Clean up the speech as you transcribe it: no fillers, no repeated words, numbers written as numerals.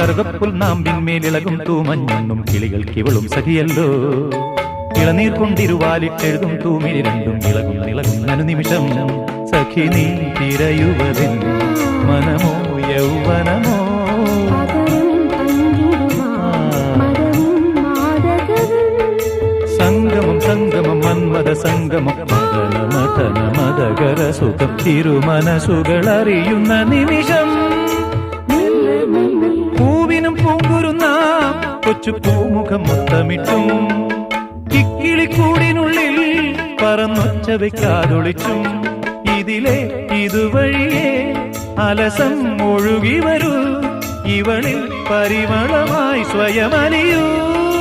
കറുകപ്പുൽ നാമ്പിന്മേലിളകും തൂമഞ്ഞും കിളികൾക്കിവളും സഖിയല്ലോ. ഇളനീർ കൊണ്ടിരുവാലിട്ടെഴുതും തൂമിനി രണ്ടും ഇളകും ഇളകും അനുനിമിഷം. സഖി നീ തിരയുവതിൻ മനമോ യൗവനമോ? സംഗമം സംഗമം മന്മത സംഗമം മദന മദന മദകര സുഖം തിരുമനസുകളറിയുന്ന നിമിഷം. പൂവിനും പൂങ്കുരുന്ന കൊച്ചു പൂമുഖം മൊത്തമിട്ടും കിക്കിളിക്കൂടിനുള്ളിൽ പറന്നൊച്ച വയ്ക്കാതൊളിച്ചും ഇതിലെ ഇതുവഴിയേ അലസം ഒഴുകി വരൂ. ഇവളിൽ പരിമളമായി സ്വയമലിയൂ.